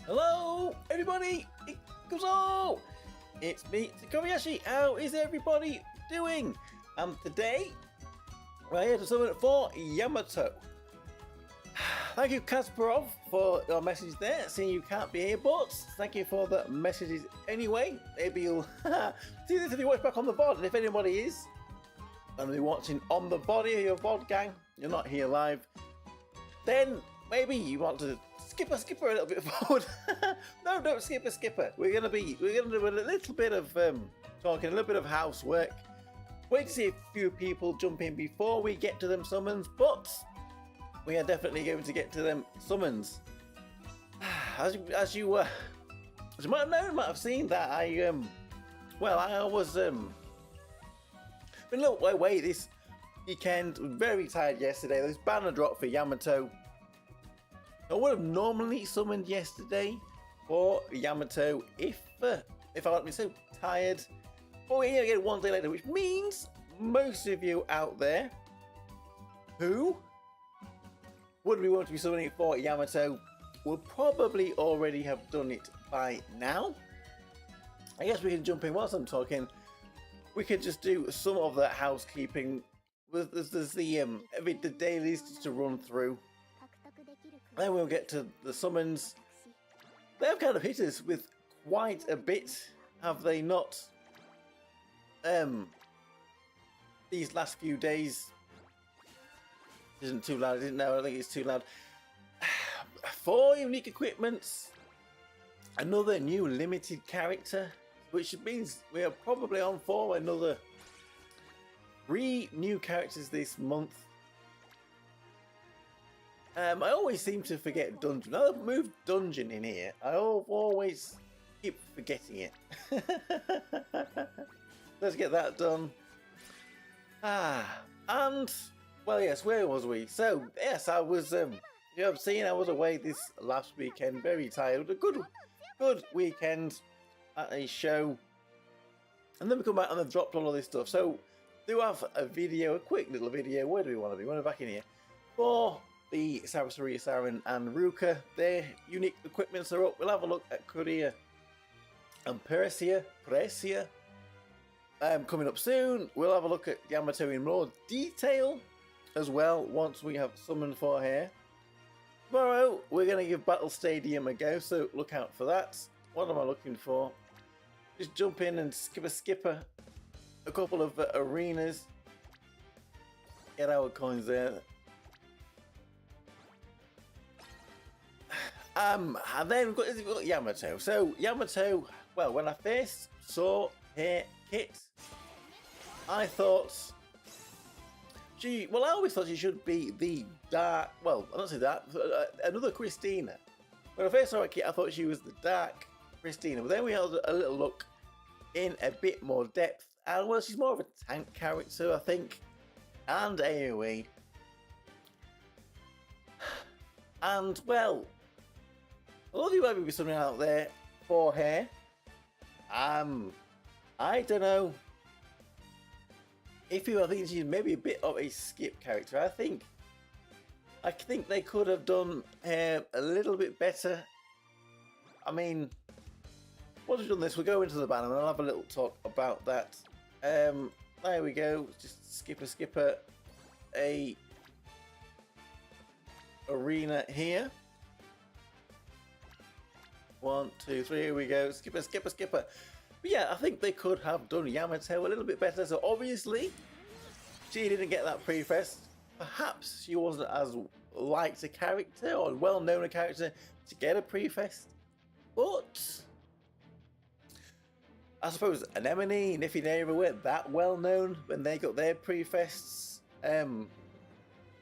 Hello, everybody! It's me, Tokkuri Yashi. How is everybody doing? Today, we're here to summon for Yamato. Thank you, Kasparov, for your message there, seeing you can't be here, but thank you for the messages anyway. Maybe you'll see this if you watch back on the VOD, and if anybody is going to be watching on the body of your VOD gang, you're not here live, then maybe you want to skip a little bit forward. No, don't skip a skipper. We're gonna do a little bit of talking, a little bit of housework. Wait to see a few people jump in before we get to them summons, but we are definitely going to get to them summons. As you might have known, might have seen that I was been a little way away this weekend. Very tired yesterday. This banner drop for Yamato. I would have normally summoned yesterday for Yamato if I hadn't been so tired. But we're going to get it one day later, which means most of you out there who would be wanting to be summoning for Yamato will probably already have done it by now. I guess we can jump in whilst I'm talking. We could just do some of that housekeeping. There's the dailies just to run through. Then we'll get to the summons. They've kind of hit us with quite a bit, have they not? These last few days. Isn't too loud, I didn't know, I don't think it's too loud. 4 unique equipments. Another new limited character, which means we are probably on for another 3 new characters this month. I always seem to forget dungeon. Now they've moved dungeon in here, I always keep forgetting it. Let's get that done. And well, yes, where was we? So yes, I was you have seen I was away this last weekend, very tired. A good weekend at a show, and then we come back and they've dropped all of this stuff. So do have a video, a quick little video. Where do we want to be? We're back in here for the Sarasuri, Saren and Ruka. Their unique equipments are up. We'll have a look at Korea and Persia coming up soon. We'll have a look at Yamato in more detail as well once we have summoned for here. Tomorrow we're going to give Battle Stadium a go, so look out for that. What am I looking for? Just jump in and skip a couple of arenas. Get our coins there. And then we've got Yamato. So Yamato, well, when I first saw her kit, I thought I always thought she should be the dark, well, I don't say that, another Christina. When I first saw her kit, I thought she was the dark Christina, but then we had a little look in a bit more depth, and well, she's more of a tank character, I think, and AoE. And well, a lot of you might be something out there for her. I don't know if you are thinking she's maybe a bit of a skip character. I think they could have done her a little bit better. I mean, once we've done this, we'll go into the banner and I'll have a little talk about that. There we go. Just skipper a arena here. 1, 2, 3, here we go. Skipper. But yeah, I think they could have done Yamato a little bit better. So obviously, she didn't get that pre-fest. Perhaps she wasn't as liked a character or well-known a character to get a pre-fest. But I suppose Anemone, Niffy Neva weren't that well-known when they got their pre-fests.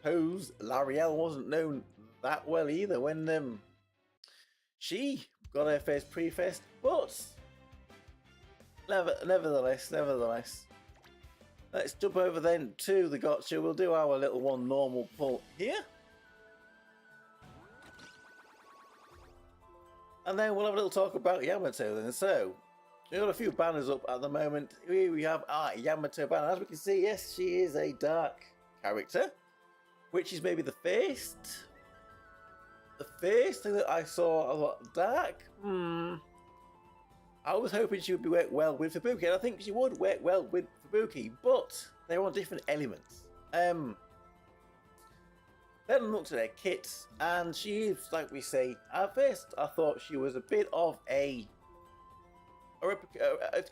Pose, L'Ariel wasn't known that well either when she got her first pre-fest, but nevertheless, let's jump over then to the gotcha. We'll do our little one normal pull here, and then we'll have a little talk about Yamato then. So we've got a few banners up at the moment. Here we have our Yamato banner. As we can see, yes, she is a dark character, which is maybe the first the first thing that I saw, I thought, Dark? I was hoping she would be work well with Fubuki, and I think she would work well with Fubuki, but they're on different elements. Then I looked at her kits, and she is, like we say, at first I thought she was a bit of a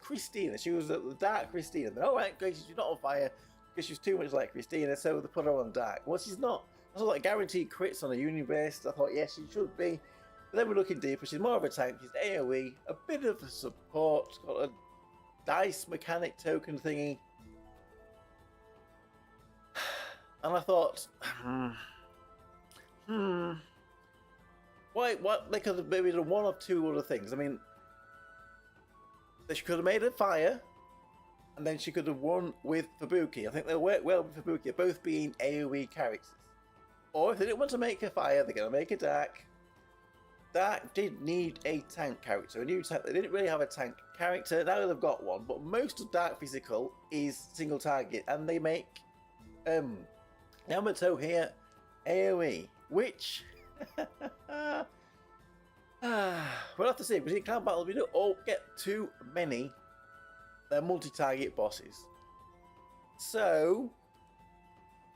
Christina. She was a dark Christina. But alright, she's not on fire because she's too much like Christina, so they put her on dark. Well, she's not. I thought like guaranteed crits on a universe. I thought, yes, she should be. But then we're looking deeper. She's more of a tank. She's AoE, a bit of a support. She's got a dice mechanic token thingy. And I thought, what? They could have maybe done one or two other things. I mean, she could have made a fire, and then she could have won with Fubuki. I think they'll work well with Fubuki, both being AoE characters. Or if they didn't want to make a fire, they're going to make a dark. Dark did need a tank character, a new tank. They didn't really have a tank character. Now they've got one, but most of Dark Physical is single target, and they make Yamato here AoE, which we'll have to see, because in clan battle we don't all get too many multi-target bosses, so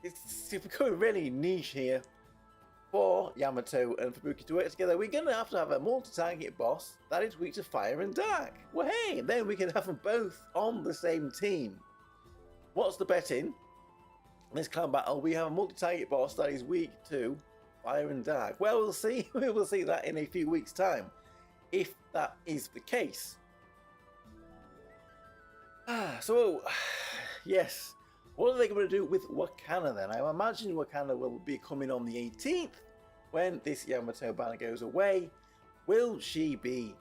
it's becoming really niche here for Yamato and Fubuki to work together. We're going to have a multi-target boss that is weak to fire and dark. Well, hey, then we can have them both on the same team. What's the bet in this clan battle? We have a multi-target boss that is weak to fire and dark. Well, we'll see. We will see that in a few weeks' time, if that is the case. So, yes. What are they going to do with Wakana then? I imagine Wakana will be coming on the 18th when this Yamato banner goes away. Will she be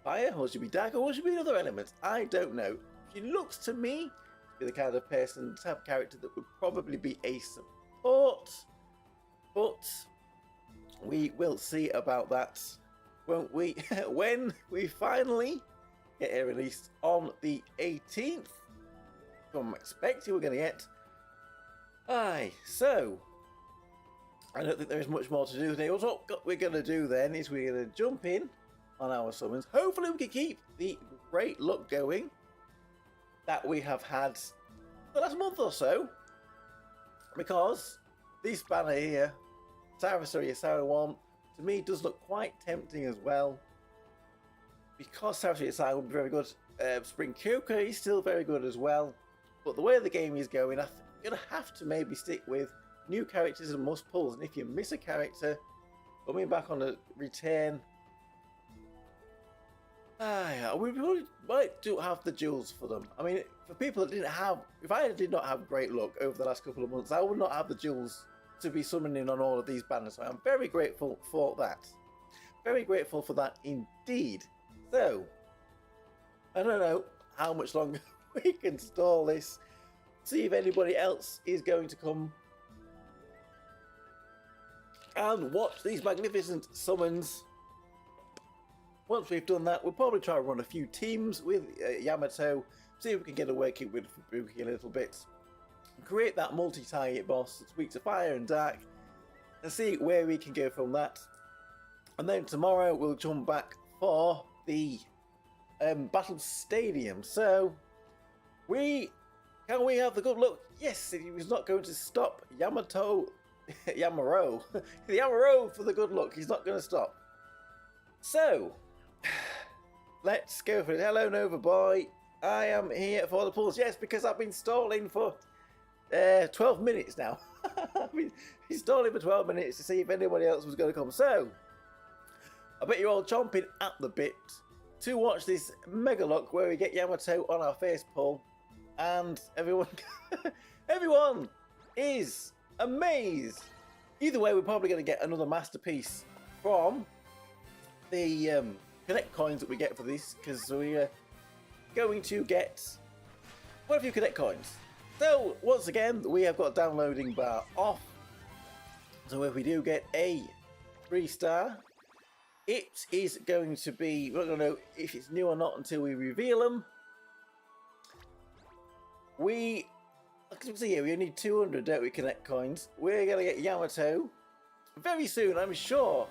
fire? Will she be dark? Or will she be another element? I don't know. She looks to me to be the kind of person, type of character that would probably be a support. But we will see about that, won't we? When we finally get it released on the 18th. I'm expecting we're going to get. So I don't think there is much more to do today. What we're going to do then is we're going to jump in on our summons. Hopefully we can keep the great luck going that we have had the last month or so, because this banner here, Sarah 1, to me does look quite tempting as well, because Sarah will be very good. Spring Kyoka is still very good as well. But the way the game is going, I'm going to have to maybe stick with new characters and must pulls. And if you miss a character, coming back on a return, we probably might do have the jewels for them. I mean, for people that didn't have, if I did not have great luck over the last couple of months, I would not have the jewels to be summoning on all of these banners. So I'm very grateful for that. Very grateful for that indeed. So, I don't know how much longer we can stall this, see if anybody else is going to come and watch these magnificent summons. Once we've done that, we'll probably try to run a few teams with Yamato, see if we can get a working with Fubuki a little bit, create that multi-target boss that's weak to fire and dark, and see where we can go from that. And then tomorrow we'll jump back for the Battle Stadium. So can we have the good luck? Yes, he was not going to stop Yamero. The Yamero for the good luck. He's not going to stop. So let's go for it. Hello, Nova Boy. I am here for the pulls. Yes, because I've been stalling for 12 minutes now. I've been stalling for 12 minutes to see if anybody else was going to come. So I bet you're all chomping at the bit to watch this mega luck where we get Yamato on our first pull. And everyone is amazed. Either way, we're probably going to get another masterpiece from the Connect coins that we get for this, because we're going to get quite a few Connect coins. So once again, we have got downloading bar off. So if we do get a 3-star, it is going to be, we're not going to know if it's new or not until we reveal them. We see here, we need 200, don't we, Connect coins. We're going to get Yamato very soon, I'm sure.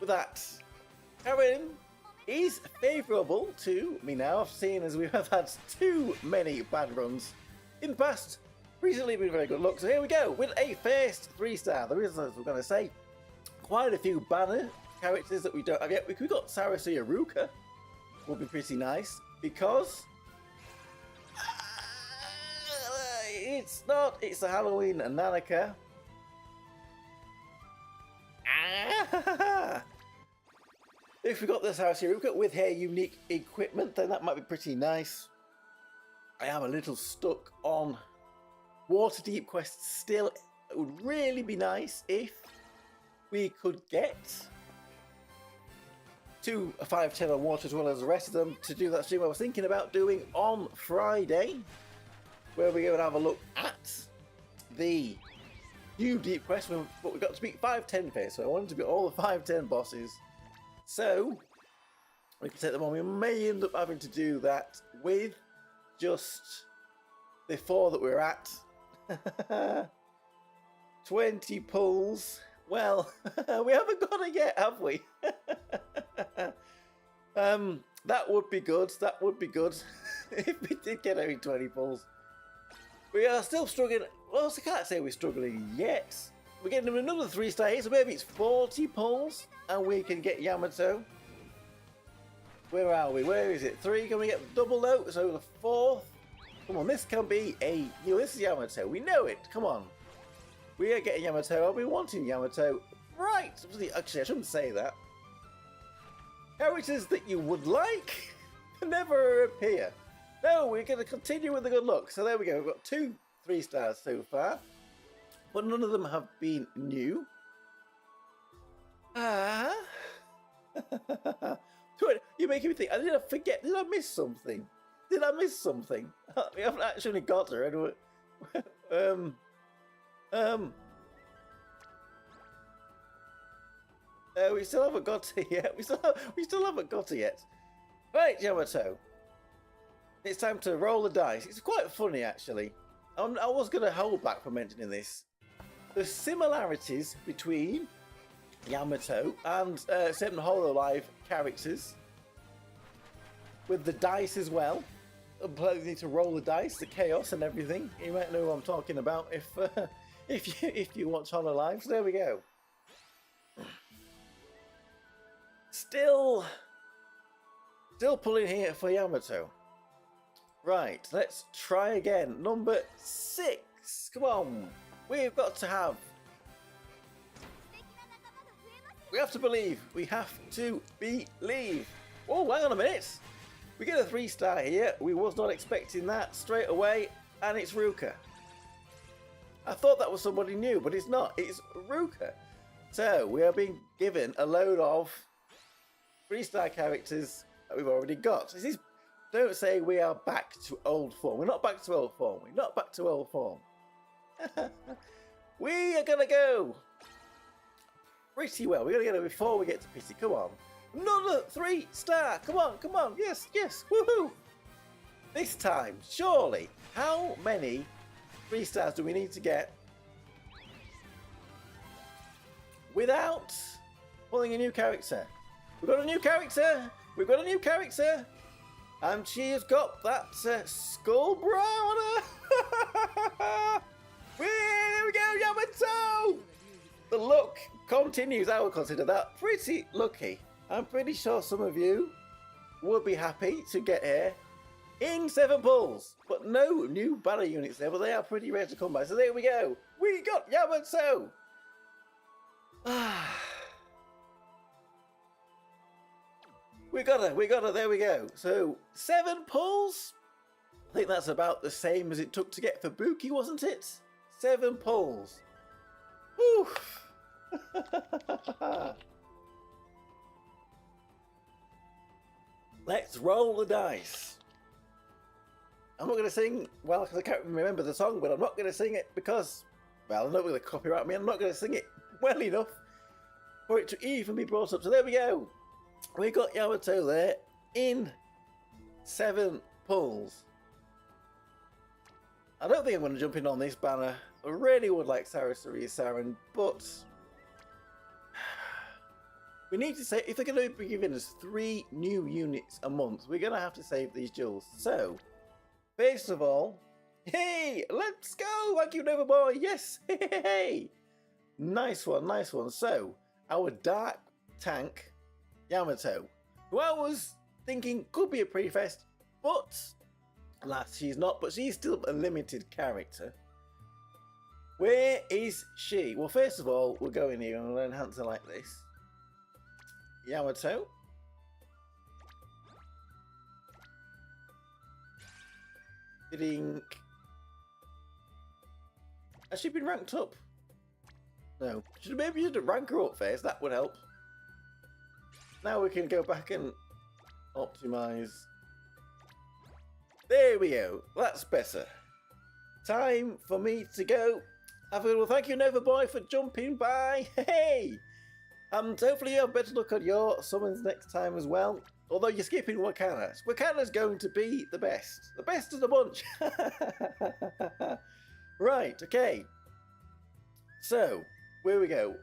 that Karen is favourable to me now. I've seen as we have had too many bad runs in the past. Recently been very good luck. So here we go with a first 3-star. There is, as we're going to say, quite a few banner characters that we don't have yet. We got Sarasuya Ruka. Would be pretty nice because it's a Halloween Nanaka. If we got this Sarasuya Ruka with her unique equipment, then that might be pretty nice. I am a little stuck on Water Deep quests still. It would really be nice if we could get to a 5-10 on water as well as the rest of them to do that stream I was thinking about doing on Friday, where we're going to have a look at the new deep quest, but we got to beat 5-10 first, so I wanted to beat all the 5-10 bosses, so we can take them on. We may end up having to do that with just the 4 that we're at. 20 pulls. Well, we haven't got it yet, have we? That would be good. That would be good if we did get every 20 pulls. We are still struggling. Well, I can't say we're struggling yet. We're getting another 3-star here, so maybe it's 40 pulls and we can get Yamato. Where are we? Where is it? 3? Can we get double note? So the 4th. Come on, this can be a... this is Yamato. We know it. Come on. We are getting Yamato. I'll be wanting Yamato. Right. Actually, I shouldn't say that. Characters that you would like never appear. No, we're going to continue with the good luck. So there we go. We've got 2 3-stars so far. But none of them have been new. You're making me think. Did I forget? Did I miss something? Did I miss something? We haven't actually got her anyway. We still haven't got her yet. We still haven't got her yet. Right, Yamato. It's time to roll the dice. It's quite funny, actually. I was going to hold back from mentioning this. The similarities between Yamato and certain Hololive characters, with the dice as well. You need to roll the dice, the chaos and everything. You might know what I'm talking about if you watch Hololive. So there we go. Still pulling here for Yamato. Right, let's try again. Number 6. Come on. We've got to have... We have to believe. We have to believe. Oh, hang on a minute. We get a 3-star here. We was not expecting that straight away. And it's Ruka. I thought that was somebody new, but it's not. It's Ruka. So, we are being given a load of 3-star characters that we've already got. This is, don't say we are back to old form. We're not back to old form. We're not back to old form. We are going to go pretty well. We're going to get it before we get to pity. Come on. Another 3-star. Come on, come on. Yes, yes. Woohoo. This time, surely, how many 3-stars do we need to get without pulling a new character? We've got a new character. We've got a new character. And she has got that skull brow on her. There we go, Yamato. The luck continues. I would consider that pretty lucky. I'm pretty sure some of you would be happy to get here in 7 pulls. But no new banner units there, but they are pretty rare to come by. So there we go. We got Yamato. We got her, there we go. So 7 pulls. I think that's about the same as it took to get Fubuki, wasn't it? 7 pulls. Whew. Let's roll the dice. I'm not going to sing, well, because I can't remember the song, but I'm not going to sing it because, well, I'm not going to copyright me. I'm not going to sing it well enough for it to even be brought up. So there we go. We got Yamato there in 7 pulls. I don't think I'm going to jump in on this banner. I really would like Sarasuya Saren, but We need to say, if they're going to be giving us 3 new units a month, we're going to have to save these jewels. So, first of all, hey, let's go! Thank you, Neverboy. Yes, hey, nice one, nice one. So, our dark tank, Yamato, who I was thinking could be a pre-fest, but alas, she's not. But she's still a limited character. Where is she? Well, first of all, we'll go in here and learn how to like this. Yamato. Ding. Has she been ranked up? No. Maybe you should rank her up first. That would help. Now we can go back and optimize. There we go. That's better. Time for me to go. Have a good one. Thank you, Neverboy, for jumping by. Hey! Hopefully you have better luck on your summons next time as well. Although you're skipping Wakana. Wakana's going to be the best. The best of the bunch. Right, okay. So, where we go.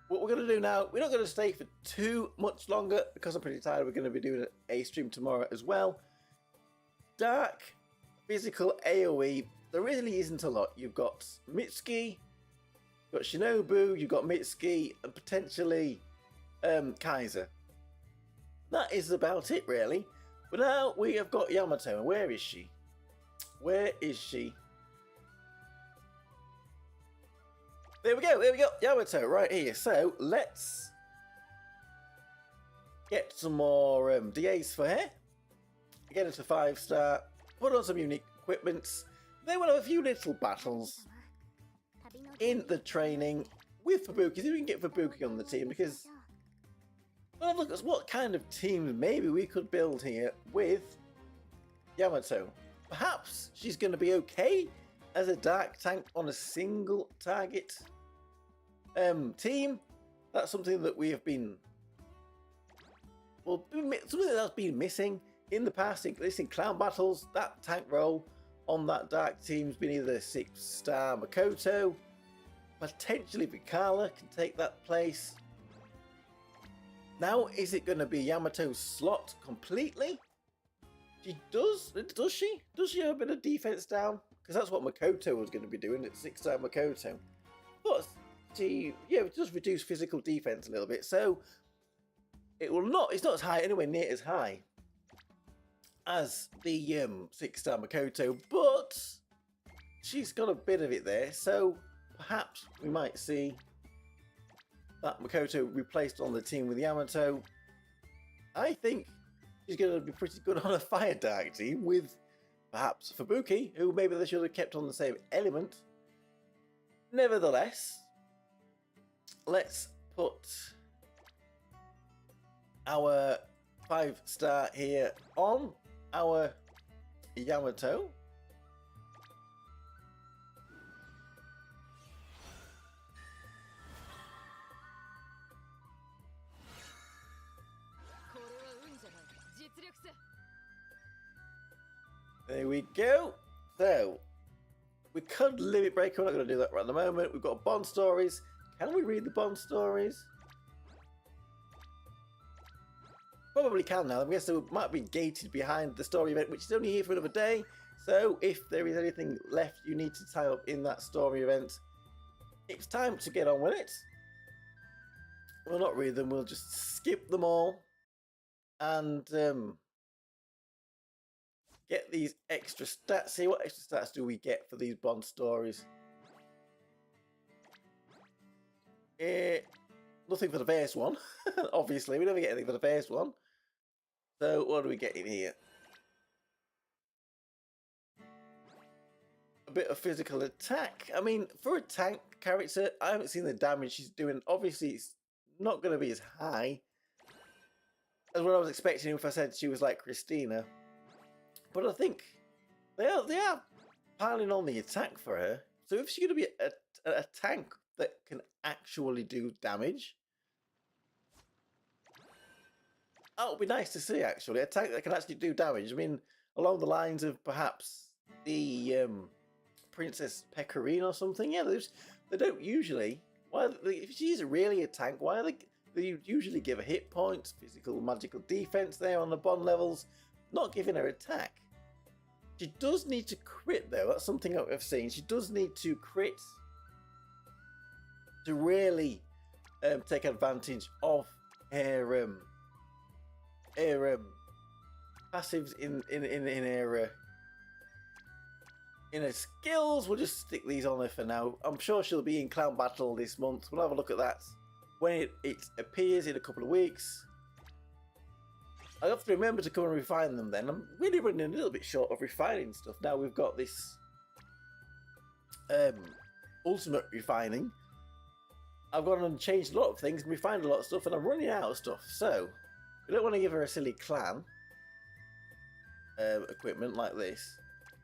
What we're going to do now, we're not going to stay for too much longer because I'm pretty tired. We're going to be doing a stream tomorrow as well. Dark, physical AoE. There really isn't a lot. You've got Mitsuki, you've got Shinobu, you've got Mitsuki, and potentially Kaiser. That is about it, really. But now we have got Yamato. And where is she? Where is she? There we go, Yamato, right here. So, let's get some more DAs for her. Get her to 5-star, put on some unique equipments. Then we'll have a few little battles in the training with Fubuki. See if we can get Fubuki on the team, because well, look at what kind of teams maybe we could build here with Yamato. Perhaps she's going to be okay as a dark tank on a single target team. That's something that we have been, well, something that's been missing in the past, including clown battles. That tank role on that dark team's been either 6-star Makoto, potentially Vikala can take that place. Now, is it going to be Yamato's slot completely? Does she have a bit of defense down? Because that's what Makoto was going to be doing at 6-star Makoto. But she, yeah, it does reduce physical defense a little bit. So it will not. It's not as high, anywhere near as high as the 6-star Makoto, but she's got a bit of it there. So perhaps we might see that Makoto replaced on the team with Yamato. I think she's going to be pretty good on a Fire Dark team with perhaps Fubuki, who maybe they should have kept on the same element. Nevertheless, let's put our 5-star here on our Yamato. There we go. So, we could limit break. We're not going to do that right at the moment. We've got Bond stories. Can we read the Bond stories? Probably can now. I guess it might be gated behind the story event, which is only here for another day. So, if there is anything left you need to tie up in that story event, it's time to get on with it. We'll not read them. We'll just skip them all. And, get these extra stats. See what extra stats do we get for these Bond stories? Nothing for the first one. Obviously, we never get anything for the first one. So what do we get in here? A bit of physical attack. I mean, for a tank character, I haven't seen the damage she's doing. Obviously, it's not going to be as high as what I was expecting if I said she was like Christina. But I think they are piling on the attack for her. So if she's going to be a tank that can actually do damage, that would be nice to see, actually. A tank that can actually do damage. I mean, along the lines of perhaps the Princess Pecorine or something. Yeah, they don't usually. Why? If she's really a tank, why are they you'd usually give her hit points, physical, magical defense there on the bond levels, not giving her attack. She does need to crit though, that's something I've seen. She does need to crit to really take advantage of her passives in her skills. We'll just stick these on her for now. I'm sure she'll be in Clown Battle this month. We'll have a look at that when it appears in a couple of weeks. I'll have to remember to come and refine them then. I'm really running a little bit short of refining stuff. Now we've got this ultimate refining. I've gone and changed a lot of things and refined a lot of stuff, and I'm running out of stuff. So we don't want to give her a silly clan equipment like this.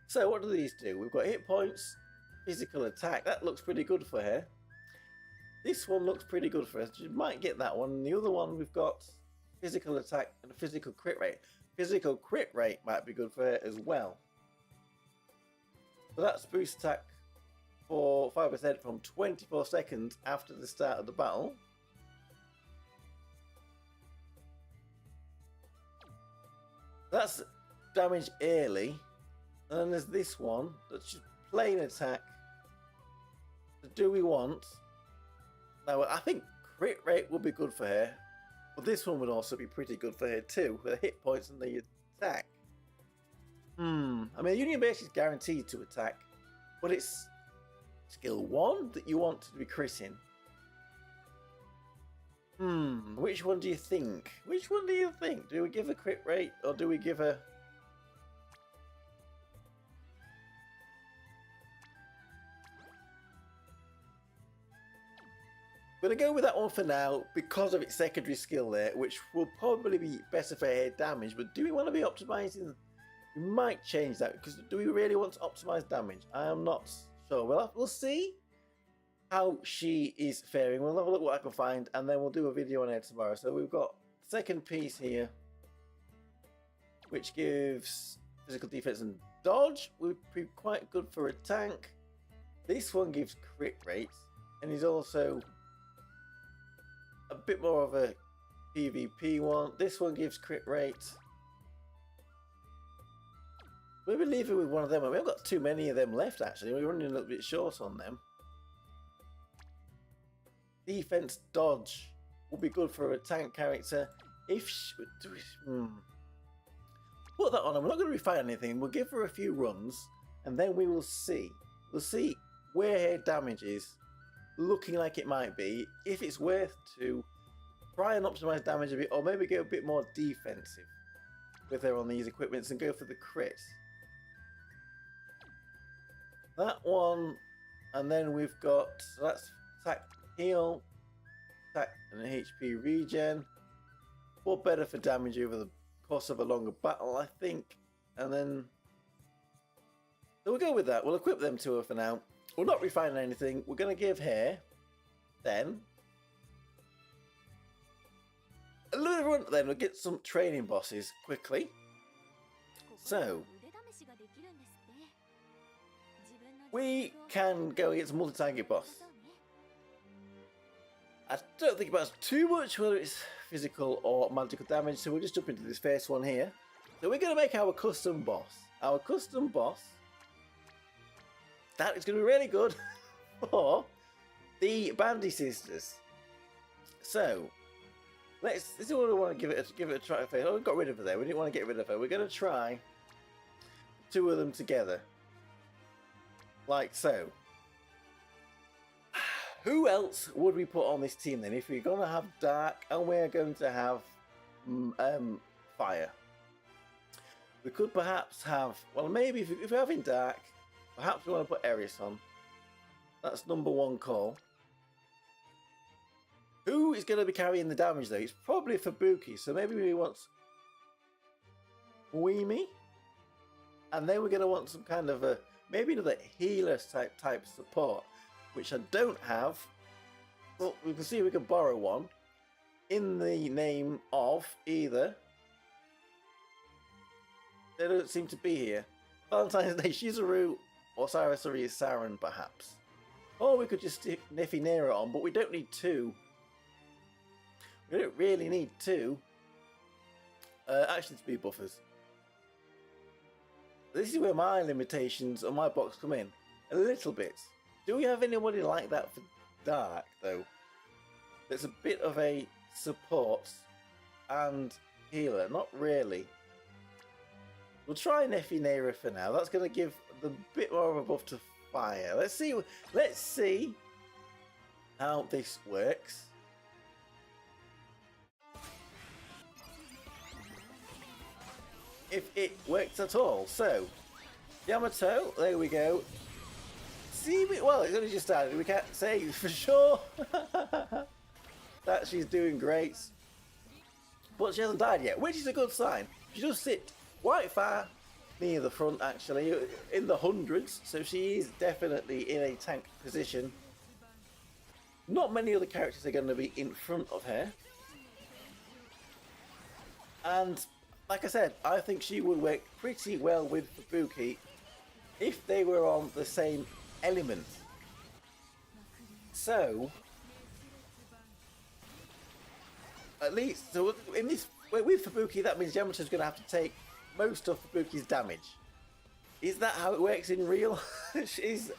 So what do these do? We've got hit points, physical attack. That looks pretty good for her. This one looks pretty good for her. She might get that one. And the other one we've got physical attack and a physical crit rate. Physical crit rate might be good for her as well. So that's boost attack for 5% from 24 seconds after the start of the battle. That's damage early. And then there's this one that's just plain attack. So do we want... Now I think crit rate would be good for her. But this one would also be pretty good for her too, with the hit points and the attack. I mean, Union Base is guaranteed to attack, but it's skill 1 that you want to be critting. Which one do you think? Which one do you think? Do we give a crit rate, or do we give a... I'm going to go with that one for now because of its secondary skill there, which will probably be better for air damage. But do we want to be optimizing? We might change that, because do we really want to optimize damage? I am not sure. We'll see how she is faring. We'll have a look what I can find, and then we'll do a video on her tomorrow. So we've got the second piece here, which gives physical defense and dodge. Would be quite good for a tank. This one gives crit rate, and is also a bit more of a PvP one. This one gives crit rate. Maybe leave it with one of them. We haven't got too many of them left actually. We're running a little bit short on them. Defense dodge will be good for a tank character. If she, put that on, I'm not going to refine anything. We'll give her a few runs, and then we will see. We'll see where her damage is looking like it might be, if it's worth to try and optimize damage a bit, or maybe go a bit more defensive with her on these equipments and go for the crit. That one, and then we've got, so that's attack, heal, attack and HP regen. Or better for damage over the course of a longer battle, I think. And then, so we'll go with that. We'll equip them to her for now. We're not refining anything. We're going to give her, then, a little run. Then we'll get some training bosses quickly. So, we can go against a multi-target boss. I don't think it matters too much whether it's physical or magical damage, so we'll just jump into this first one here. So we're going to make our custom boss. Our custom boss, that is going to be really good for the Bandy sisters. So this is what we want to give it a try. Oh, we got rid of her there. We didn't want to get rid of her. We're going to try two of them together, like so. Who else would we put on this team then? If we're going to have dark and we're going to have fire, we could perhaps have, well, maybe if we're having dark, perhaps we want to put Aries on. That's number one call. Who is going to be carrying the damage though? It's probably Fubuki, so maybe we want Uemi. And then we're going to want some kind of a, maybe another healer type support, which I don't have. Well, we can see if we can borrow one in the name of either. They don't seem to be here. Valentine's Day, Shizuru, or Sarasuri Saran, perhaps. Or we could just stick Nefinera on, but we don't need two. We We don't really need two action speed buffers. This is where my limitations on my box come in a little bit. Do we have anybody like that for Dark though? That's a bit of a support and healer. Not really. We'll try Nefinera for now. That's going to give the bit more of a buff to fire. Let's see how this works. If it works at all. So, Yamato, there we go. See, well, it's only just started. We can't say for sure that she's doing great. But she hasn't died yet, which is a good sign. She does sit quite far near the front, actually, in the hundreds. So she is definitely in a tank position. Not many other characters are going to be in front of her. And like I said, I think she would work pretty well with Fubuki if they were on the same element. So, at least, so in this, with Fubuki, that means Yamato's going to have to take most of Fubuki's damage. Is that how it works in real? Is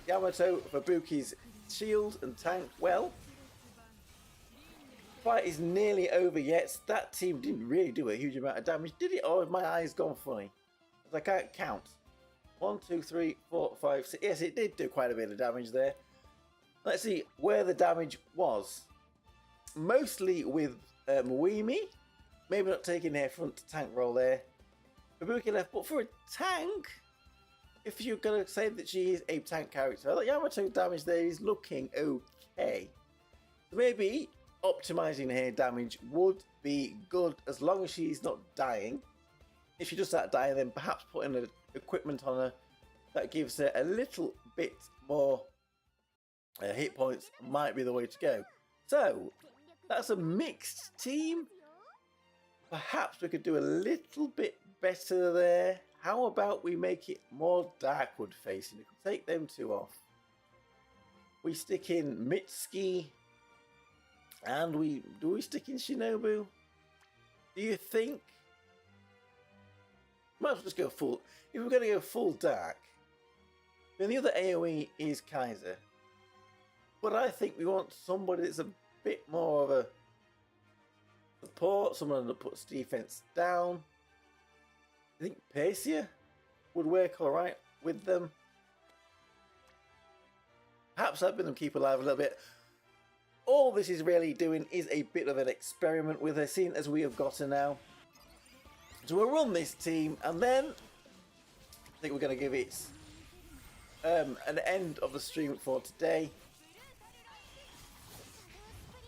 Yamato Fubuki's shield and tank? Well, fight is nearly over yet. That team didn't really do a huge amount of damage, did it? Or have my eyes gone funny? I can't count. 1, 2, 3, 4, 5, 6. Yes, it did do quite a bit of damage there. Let's see where the damage was. Mostly with Muimi. Maybe not taking their front tank role there. Fubuki left, but for a tank, if you're going to say that she is a tank character, Yamato's damage there is looking okay. So maybe optimizing her damage would be good as long as she's not dying. If she does start dying, then perhaps putting the equipment on her that gives her a little bit more hit points might be the way to go. So that's a mixed team. Perhaps we could do a little bit better there. How about we make it more Darkwood facing? We can take them two off. We stick in Mitsuki. And do we stick in Shinobu? Do you think? Might as well just go full. If we're going to go full dark, then the other AoE is Kaiser. But I think we want somebody that's a bit more of a support, someone that puts defense down. I think Pacia would work alright with them. Perhaps helping them keep alive a little bit. All this is really doing is a bit of an experiment with her, seeing as we have got her now. So we'll run this team, and then I think we're going to give it an end of the stream for today.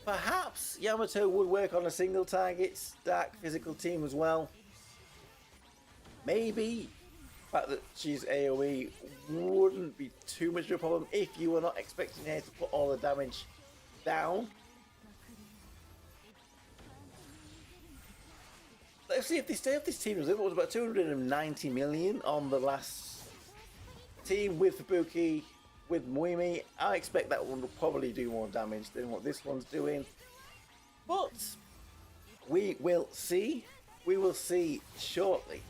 Perhaps Yamato would work on a single target dark physical team as well. Maybe the fact that she's AoE wouldn't be too much of a problem if you were not expecting her to put all the damage down. Let's see if this team was about 290 million on the last team with Fubuki, with Muimi. I expect that one will probably do more damage than what this one's doing. But we will see. We will see shortly.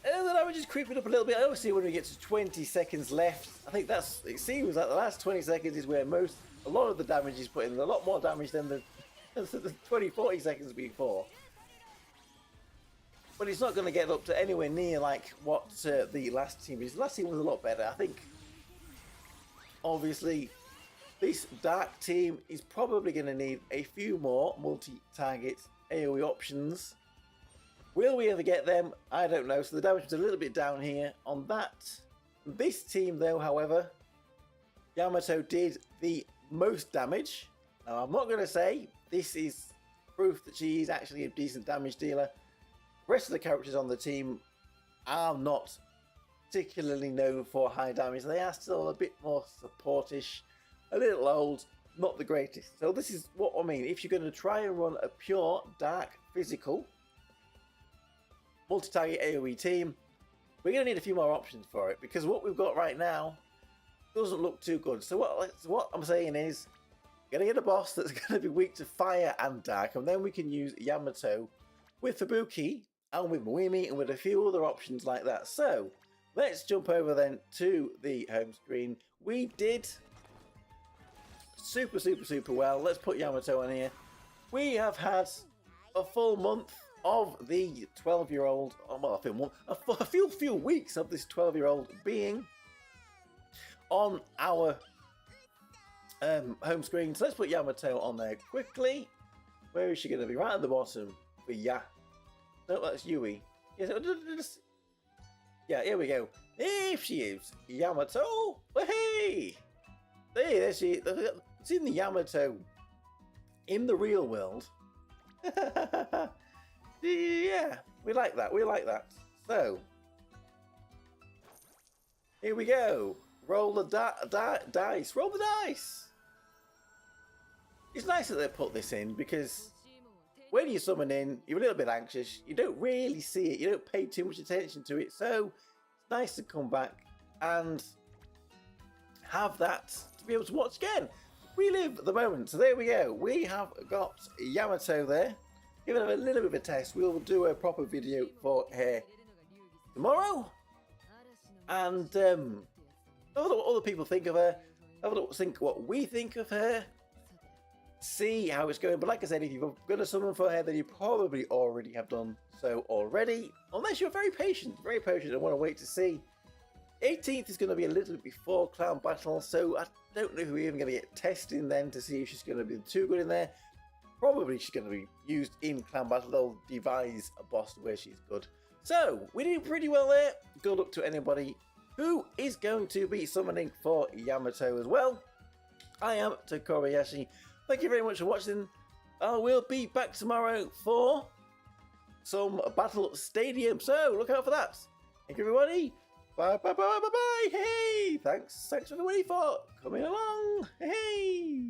And the damage is creeping up a little bit. Obviously, when we get to 20 seconds left, I think it seems like the last 20 seconds is where a lot of the damage is put in. A lot more damage than the 20-40 seconds before. But it's not going to get up to anywhere near like what the last team is. The last team was a lot better. I think, obviously, this dark team is probably going to need a few more multi-target AoE options. Will we ever get them? I don't know. So the damage is a little bit down here on that. This team, though, however, Yamato did the most damage. Now, I'm not going to say this is proof that she is actually a decent damage dealer. The rest of the characters on the team are not particularly known for high damage. They are still a bit more supportish, a little old, not the greatest. So this is what I mean. If you're going to try and run a pure dark physical multi-target AoE team, we're going to need a few more options for it, because what we've got right now doesn't look too good. So what I'm saying is, we're going to get a boss that's going to be weak to fire and dark, and then we can use Yamato with Fubuki and with Muimi and with a few other options like that. So let's jump over then to the home screen. We did super well. Let's put Yamato on here. We have had a full month of the 12-year-old, well, a few weeks of this 12-year-old being on our home screen. So let's put Yamato on there quickly. Where is she going to be? Right at the bottom. Yeah. No, that's Yui. Yeah, here we go. If she is Yamato, hey! Hey, there she is. Seen the Yamato in the real world. Yeah, we like that. We like that. So, here we go. Roll the dice. Roll the dice. It's nice that they put this in because when you summon in, you're a little bit anxious. You don't really see it. You don't pay too much attention to it. So it's nice to come back and have that to be able to watch again. We live the moment. So there we go. We have got Yamato there. Give it a little bit of a test. We'll do a proper video for her tomorrow. And have a look what other people think of her. Have a look think what we think of her. See how it's going. But like I said, if you're going to summon for her, then you probably already have done so already. Unless you're very patient and want to wait to see. 18th is going to be a little bit before Clown Battle, so I don't know if we're even going to get testing then to see if she's going to be too good in there. Probably she's going to be used in Clown Battle. They'll devise a boss where she's good. So, we did pretty well there. Good luck to anybody who is going to be summoning for Yamato as well. I am Tokkuri Yashi. Thank you very much for watching. I will be back tomorrow for some Battle Stadium. So, look out for that. Thank you, everybody. Bye. Hey, thanks everybody for coming along. Hey.